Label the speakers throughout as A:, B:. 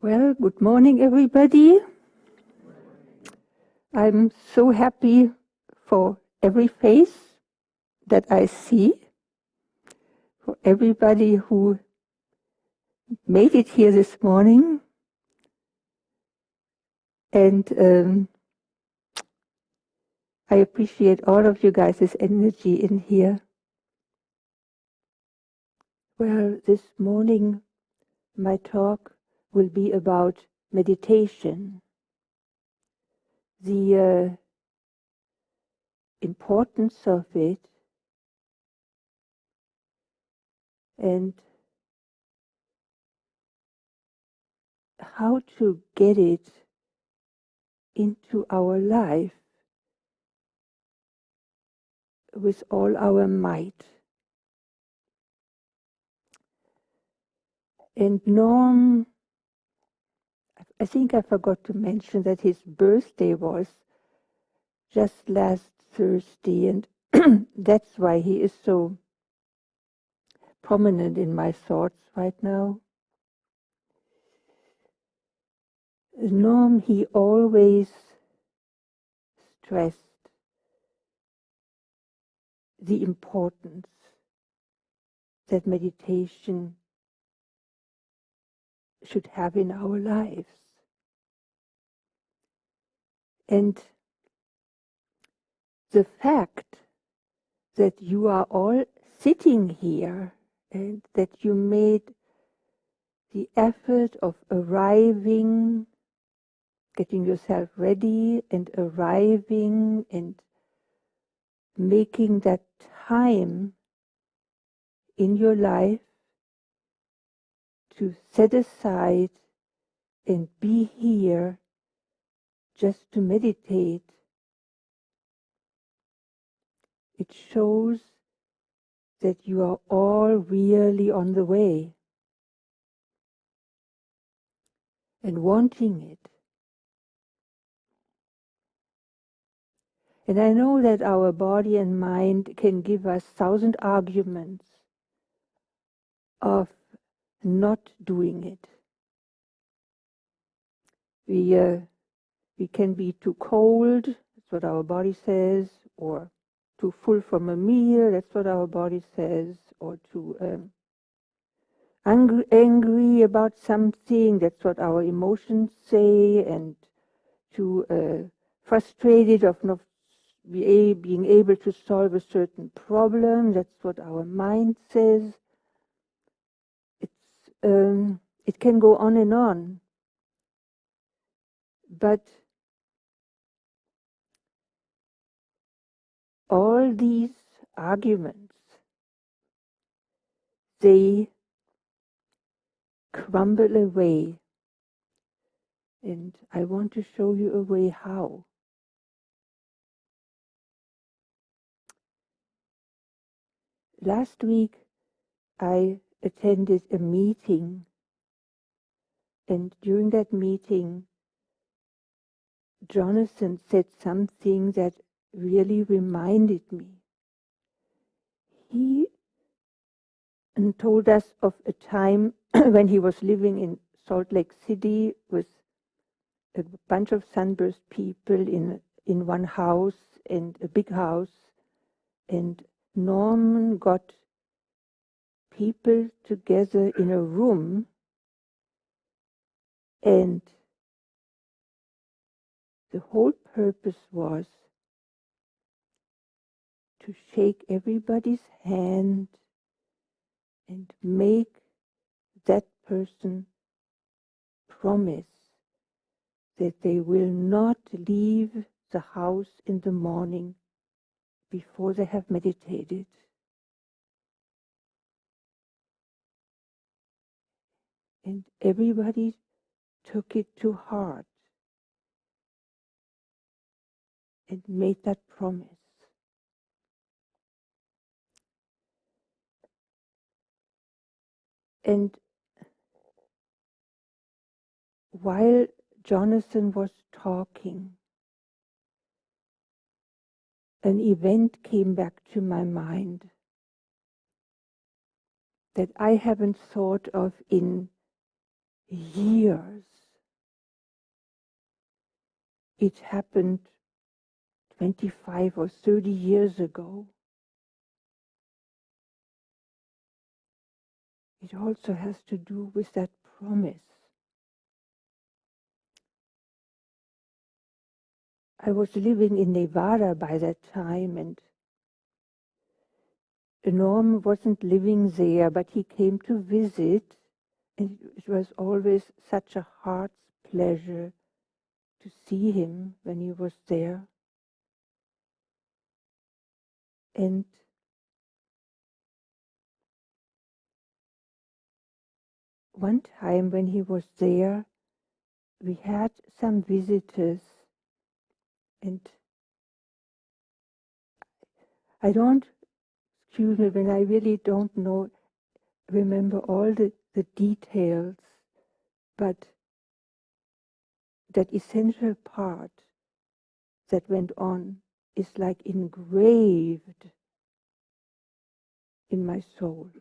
A: Well, good morning, everybody. I'm so happy for every face that I see, for everybody who made it here this morning. And I appreciate all of you guys' energy in here. Well, this morning my talk will be about meditation, the importance of it, and how to get it into our life with all our might. And Norm, I think I forgot to mention that his birthday was just last Thursday, and that's why he is so prominent in my thoughts right now. Norm, he always stressed the importance that meditation should have in our lives. And the fact that you are all sitting here and that you made the effort of arriving, getting yourself ready and arriving and making that time in your life to set aside and be here just to meditate. It shows that you are all really on the way and wanting it. And I know that our body and mind can give us 1,000 arguments of not doing it. We can be too cold, that's what our body says, or too full from a meal, that's what our body says, or too angry about something, that's what our emotions say, and too frustrated of not being able to solve a certain problem, that's what our mind says. It can go on and on. But all these arguments, they crumble away. And I want to show you a way how. Last week, I attended a meeting. And during that meeting, Jonathan said something that really reminded me. He told us of a time when he was living in Salt Lake City with a bunch of Sunburst people in one house, and a big house, and Norman got people together in a room, and the whole purpose was to shake everybody's hand and make that person promise that they will not leave the house in the morning before they have meditated. And everybody took it to heart and made that promise. And while Jonathan was talking, an event came back to my mind that I haven't thought of in years. It happened 25 or 30 years ago. It also has to do with that promise. I was living in Nevada by that time, and Norm wasn't living there, but he came to visit, and it was always such a heart's pleasure to see him when he was there. And one time when he was there, we had some visitors, and I don't, excuse me, when I really don't remember all the details, but that essential part that went on is like engraved in my soul.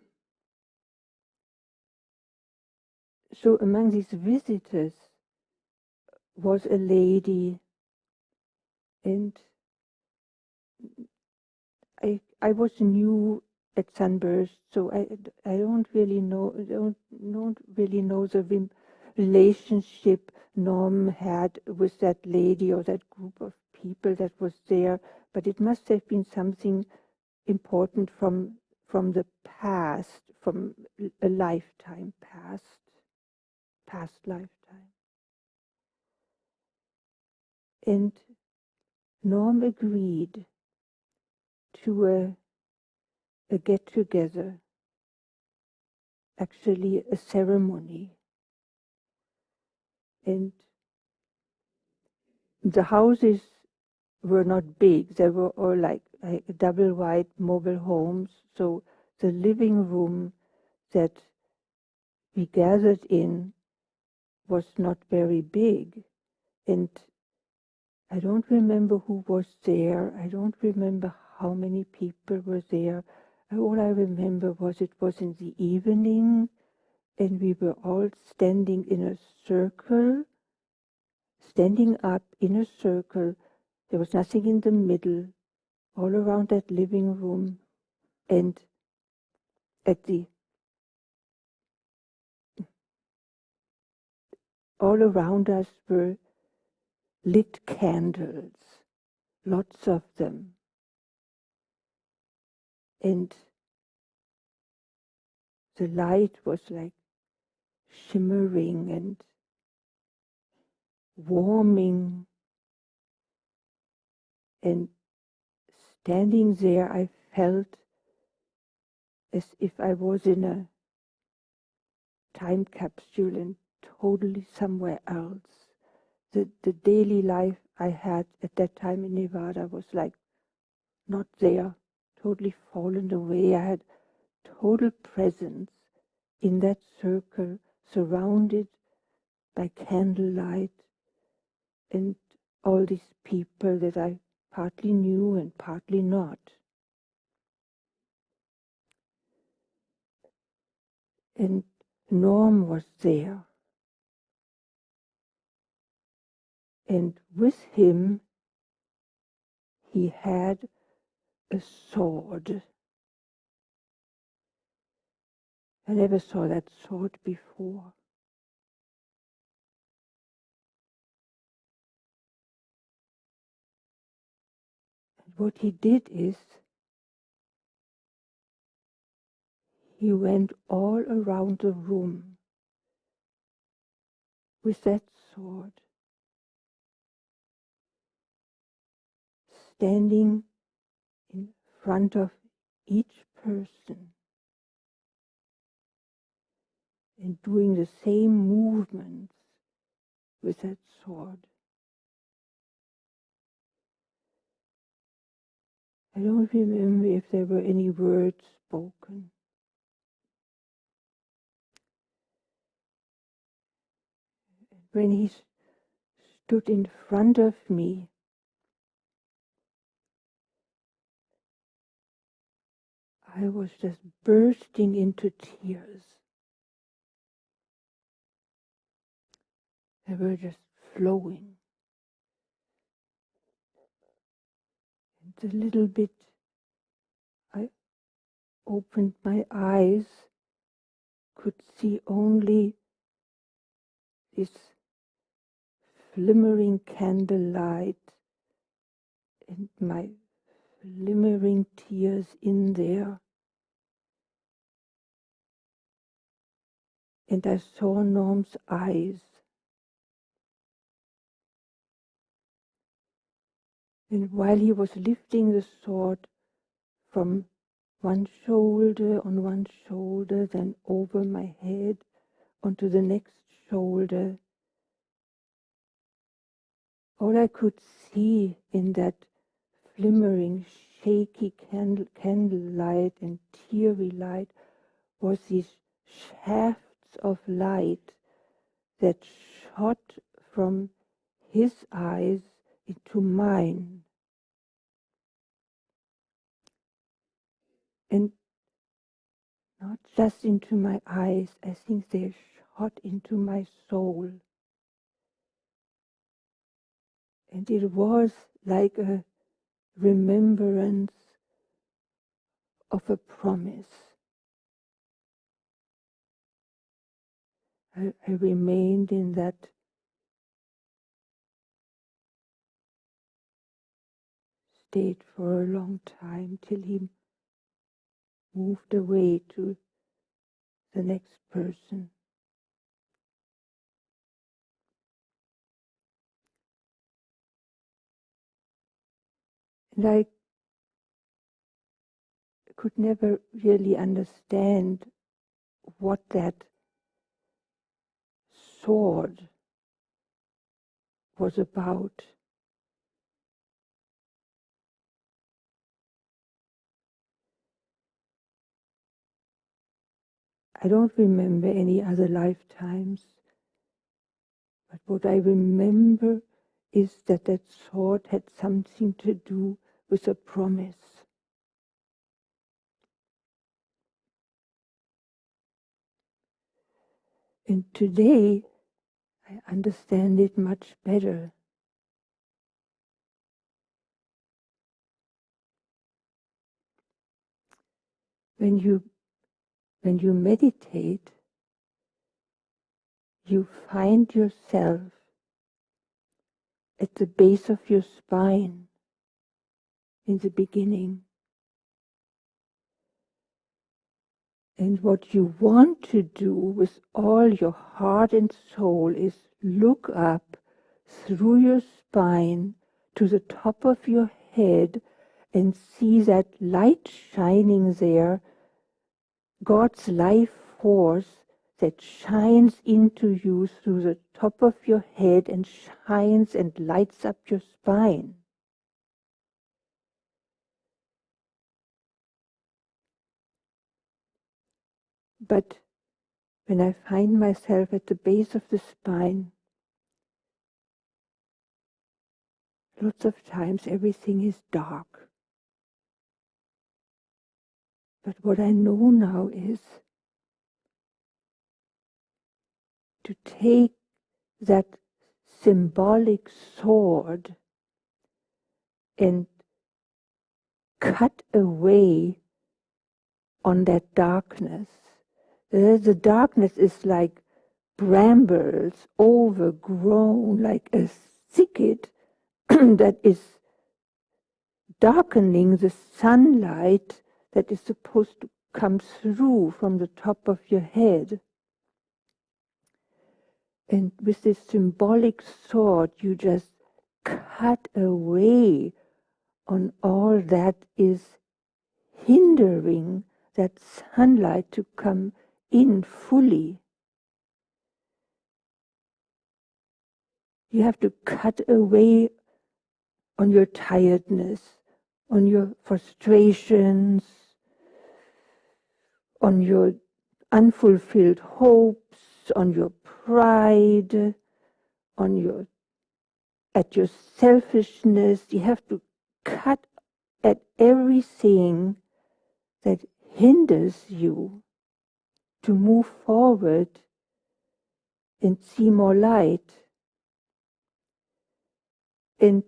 A: So among these visitors was a lady, and I was new at Sunburst, so I don't really know the relationship Norm had with that lady or that group of people that was there, but it must have been something important from the past, from a lifetime past lifetime. And Norm agreed to a get-together, actually a ceremony. And the houses were not big. They were all like double wide mobile homes. So the living room that we gathered in was not very big. And I don't remember who was there. I don't remember how many people were there. All I remember was it was in the evening, and we were all standing in a circle, standing up in a circle. There was nothing in the middle, all around that living room, and all around us were lit candles, lots of them, and the light was like shimmering and warming, and standing there I felt as if I was in a time capsule and totally somewhere else. The daily life I had at that time in Nevada was like not there, totally fallen away. I had total presence in that circle, surrounded by candlelight and all these people that I partly knew and partly not. And Norm was there. And with him, he had a sword. I never saw that sword before. And what he did is, he went all around the room with that sword, standing in front of each person and doing the same movements with that sword. I don't remember if there were any words spoken. When he stood in front of me, I was just bursting into tears. They were just flowing. And a little bit I opened my eyes, could see only this flimmering candlelight and my flimmering tears in there. And I saw Norm's eyes. And while he was lifting the sword from one shoulder, on one shoulder, then over my head, onto the next shoulder, all I could see in that flimmering, shaky candlelight and teary light was these shafts of light that shot from his eyes into mine. And not just into my eyes, I think they shot into my soul. And it was like a remembrance of a promise. I remained in that state for a long time till he moved away to the next person. And I could never really understand what that sword was about. I don't remember any other lifetimes, but what I remember is that that sword had something to do with a promise. And today I understand it much better. When you meditate, you find yourself at the base of your spine in the beginning. And what you want to do with all your heart and soul is look up through your spine to the top of your head and see that light shining there, God's life force that shines into you through the top of your head and shines and lights up your spine. But when I find myself at the base of the spine, lots of times everything is dark. But what I know now is to take that symbolic sword and cut away on that darkness. The darkness is like brambles, overgrown, like a thicket that is darkening the sunlight that is supposed to come through from the top of your head. And with this symbolic sword, you just cut away on all that is hindering that sunlight to come in fully. You have to cut away on your tiredness, on your frustrations, on your unfulfilled hopes, on your pride, at your selfishness. You have to cut at everything that hinders you to move forward and see more light. And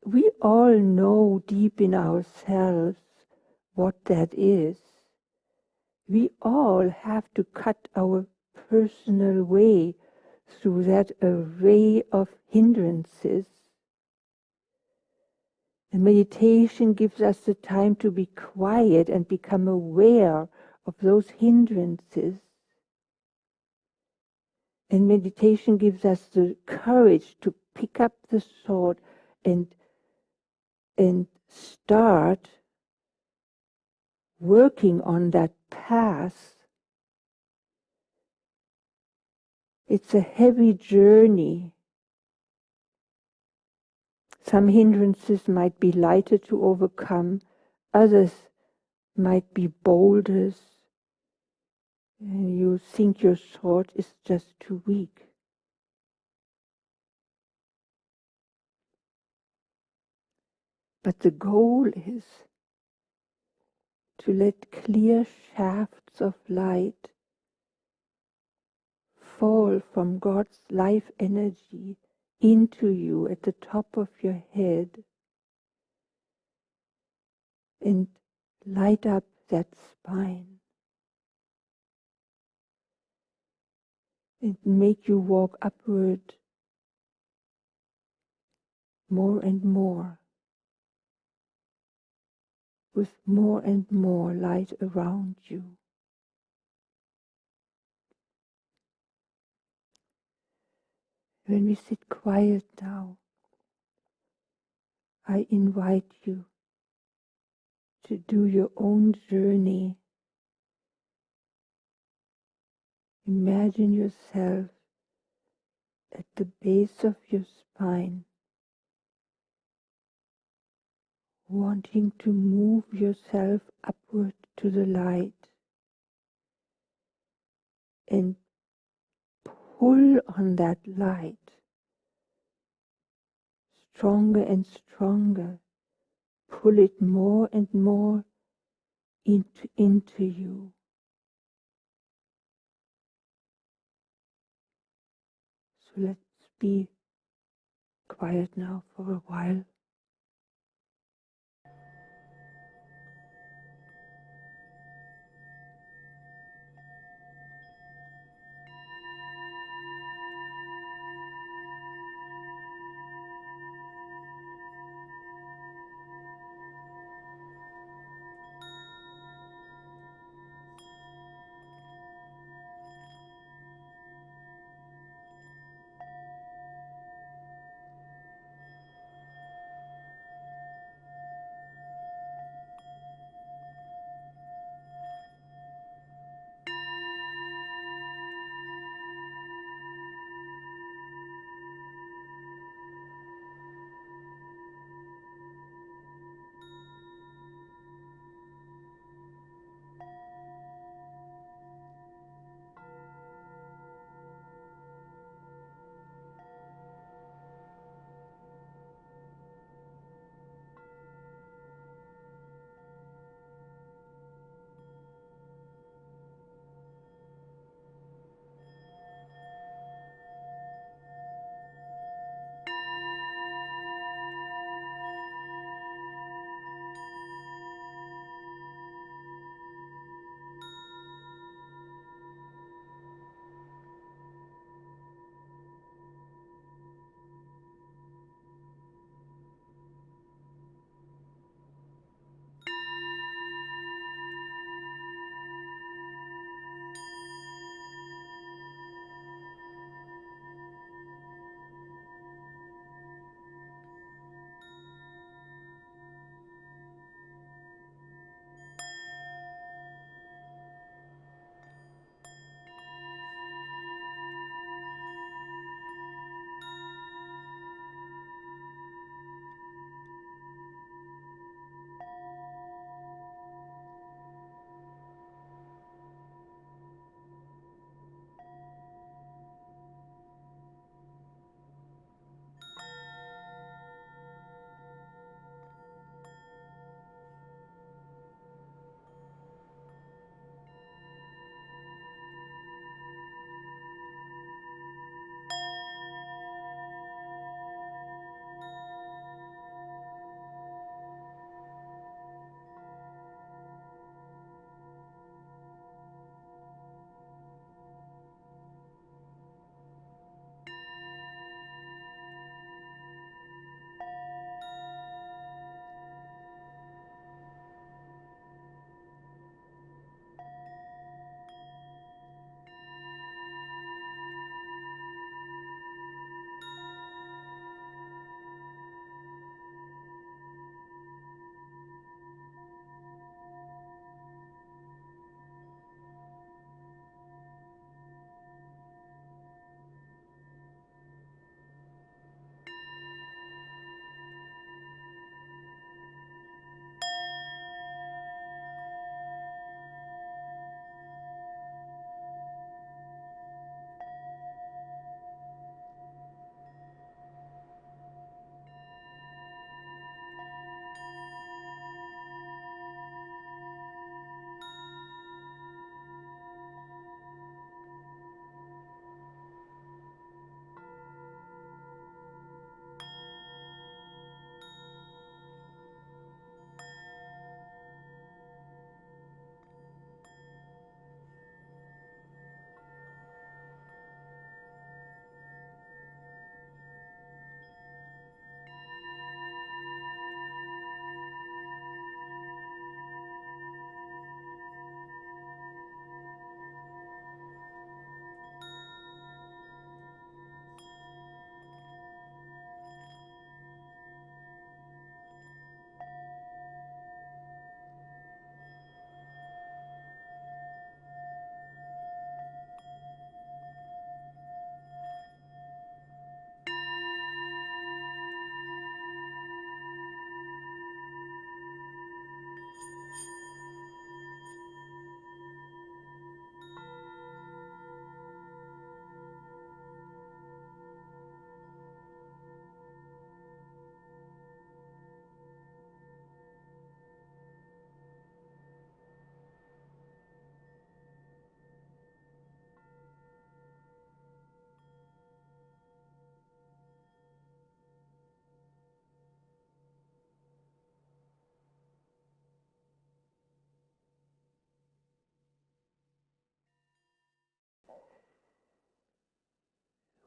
A: we all know deep in ourselves what that is. We all have to cut our personal way through that array of hindrances. And meditation gives us the time to be quiet and become aware of those hindrances. And meditation gives us the courage to pick up the sword and start working on that path. It's a heavy journey. Some hindrances might be lighter to overcome, others might be boulders, and you think your sword is just too weak. But the goal is to let clear shafts of light fall from God's life energy into you at the top of your head and light up that spine and make you walk upward more and more, with more and more light around you. When we sit quiet now, I invite you to do your own journey. Imagine yourself at the base of your spine, wanting to move yourself upward to the light and pull on that light stronger and stronger. Pull it more and more into you. So let's be quiet now for a while.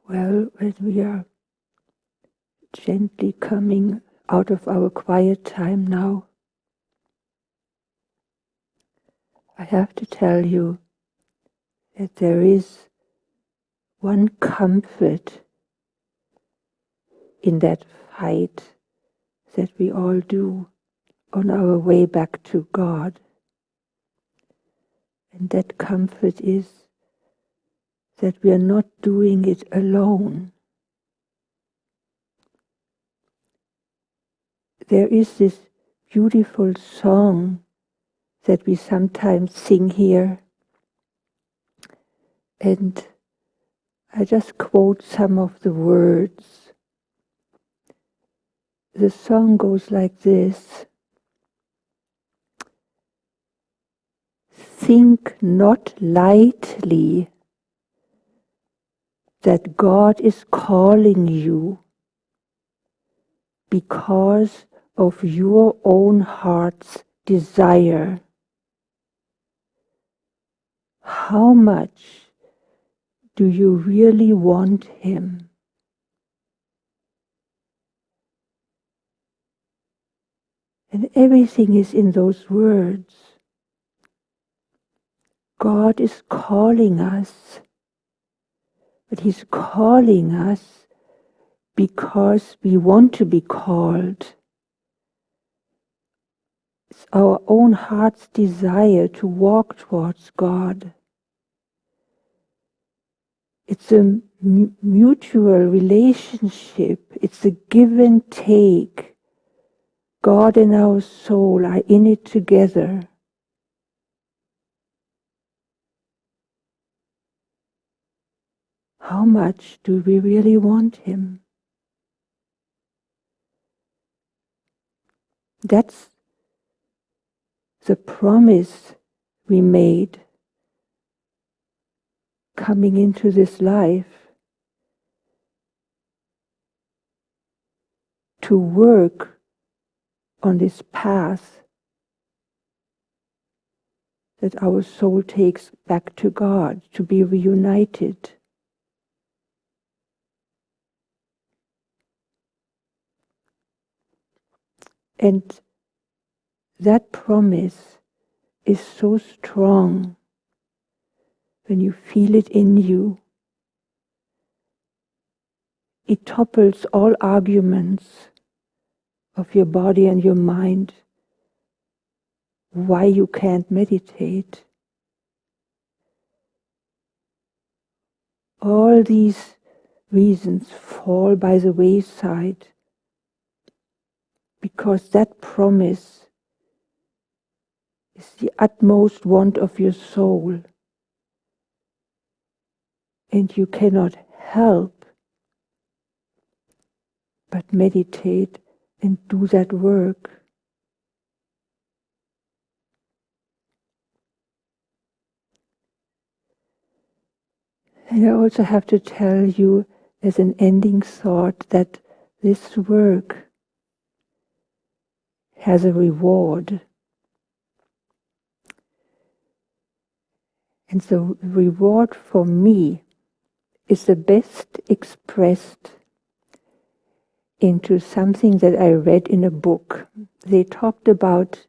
A: Well, when we are gently coming out of our quiet time now, I have to tell you that there is one comfort in that fight that we all do on our way back to God. And that comfort is that we are not doing it alone. There is this beautiful song that we sometimes sing here, and I just quote some of the words. The song goes like this: think not lightly that God is calling you because of your own heart's desire. How much do you really want Him? And everything is in those words. God is calling us, but He's calling us because we want to be called. It's our own heart's desire to walk towards God. It's a mutual relationship. It's a give and take. God and our soul are in it together. How much do we really want Him? That's the promise we made coming into this life, to work on this path that our soul takes back to God, to be reunited. And that promise is so strong when you feel it in you. It topples all arguments of your body and your mind why you can't meditate. All these reasons fall by the wayside because that promise is the utmost want of your soul, and you cannot help but meditate and do that work. And I also have to tell you as an ending thought that this work has a reward. And the reward for me is the best expressed into something that I read in a book. They talked about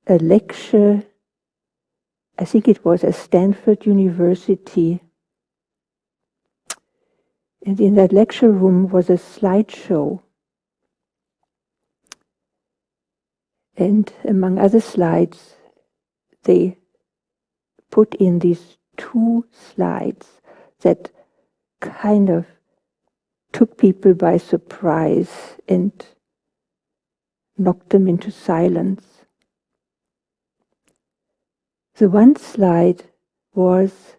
A: a lecture, I think it was at Stanford University. And in that lecture room was a slideshow. And among other slides, they put in these two slides that kind of took people by surprise and knocked them into silence. The one slide was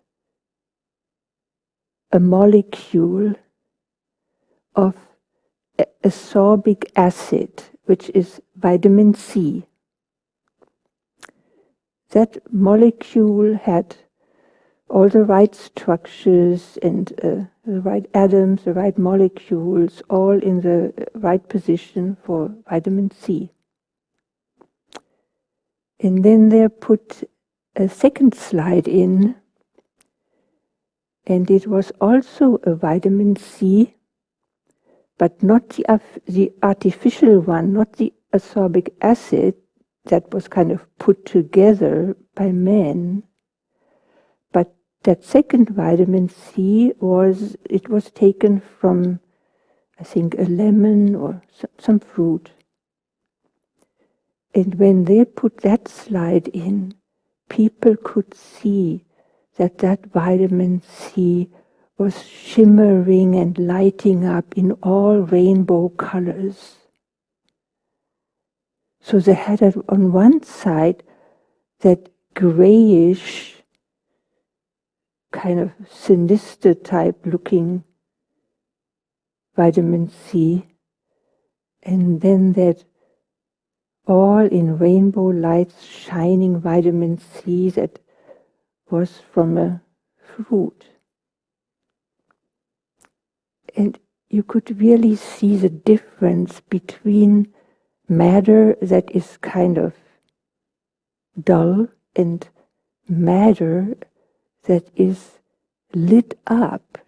A: a molecule of ascorbic acid, which is vitamin C. That molecule had all the right structures and the right atoms, the right molecules, all in the right position for vitamin C. And then they put a second slide in, And it was also a vitamin C, but not the artificial one, not the ascorbic acid that was kind of put together by man. But that second vitamin C was taken from, I think, a lemon or some fruit. And when they put that slide in, people could see that vitamin C was shimmering and lighting up in all rainbow colors. So they had on one side that grayish, kind of sinister type looking vitamin C, and then that all in rainbow lights shining vitamin C that was from a fruit. And you could really see the difference between matter that is kind of dull and matter that is lit up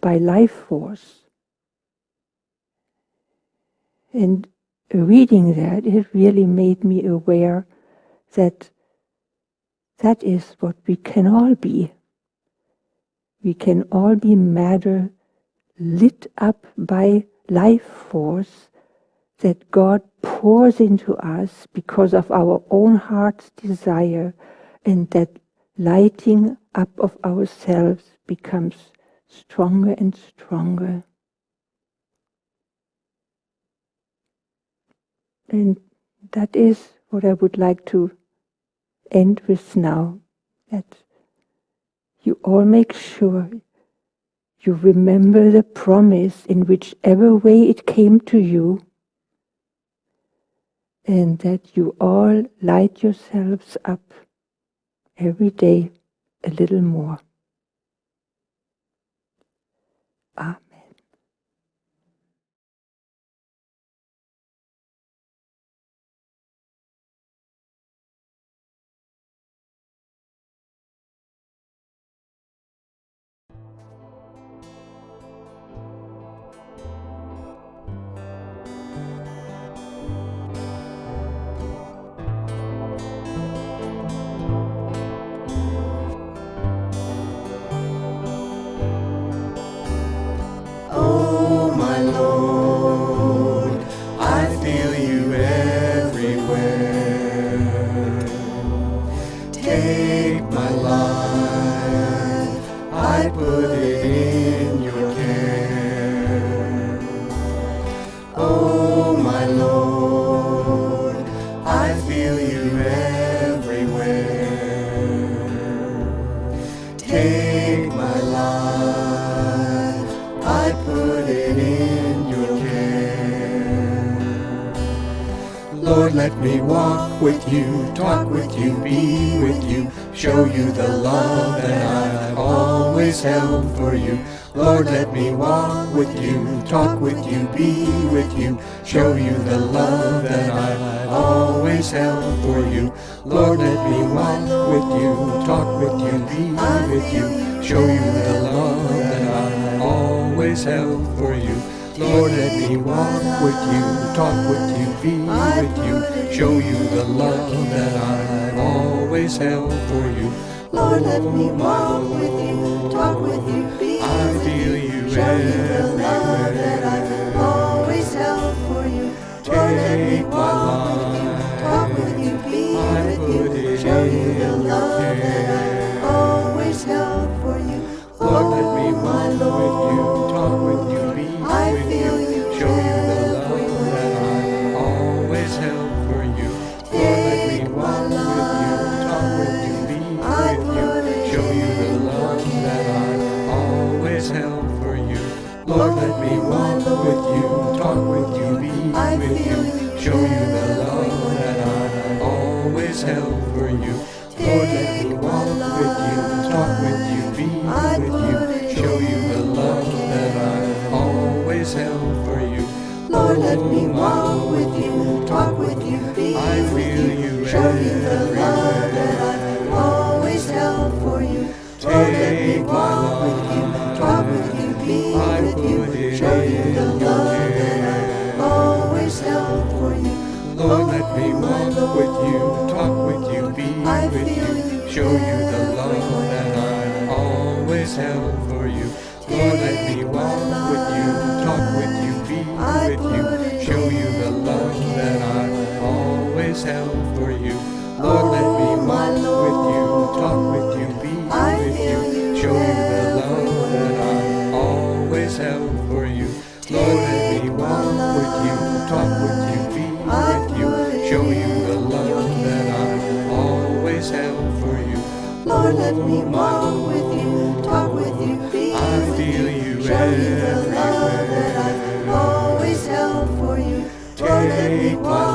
A: by life force. And reading that, it really made me aware that that is what we can all be. We can all be matter lit up by life force that God pours into us because of our own heart's desire, and that lighting up of ourselves becomes stronger and stronger. And that is what I would like to end with now, that you all make sure you remember the promise in whichever way it came to you, and that you all light yourselves up every day a little more. Amen.
B: Oh my Lord, I feel you everywhere. Take my life, I put it in your care. Oh my Lord, I feel you everywhere. Take my life, I put it in your care. Lord, let me walk with you, talk with you, be with you, show you the love that I've always held for you. Lord, let me walk with you, talk with you, be with you, show you the love that I've always held for you. Lord, let me walk with you, talk with you, be with you, show you the love that I've always held for you. Lord, let me walk with you, talk with you, be with you, show you the love that I've always held for you. Lord, let me walk with you, talk with you, be with you, show you the love that I've always held for you. Lord, let me walk with you, talk with you, be with you, show you the love that I've always held for you. Lord, let me walk with you, talk with you, be with you, show you the love that I've always held for you. Lord, let me walk with you, talk with you, be with you, show you the love that I've always held for you. Lord, let me walk with you, talk with you, be with you, show you the love that I've always held for you. Lord, let me walk with you, talk with you, be with you, show you the love that I've always held for you. Lord, let me walk with you, talk with you, be with you, show you the love that I've always held for you. Lord, let me walk me walk with you, talk with you, be with you, show you the love that I've always held for you. Lord, let me walk with you, talk with you, be with you, show you the love that I've always held for you. Lord, let me walk with you, talk with you, be with you, show you the love that I've always held for you. Lord, let me walk with you, talk with you, be with you, show you the love that I've always held for you.
C: Lord, let me walk with you, talk with you, be
B: I feel you
C: show you the love that I've
B: everywhere.
C: always held for you. Lord, let me
B: Take
C: walk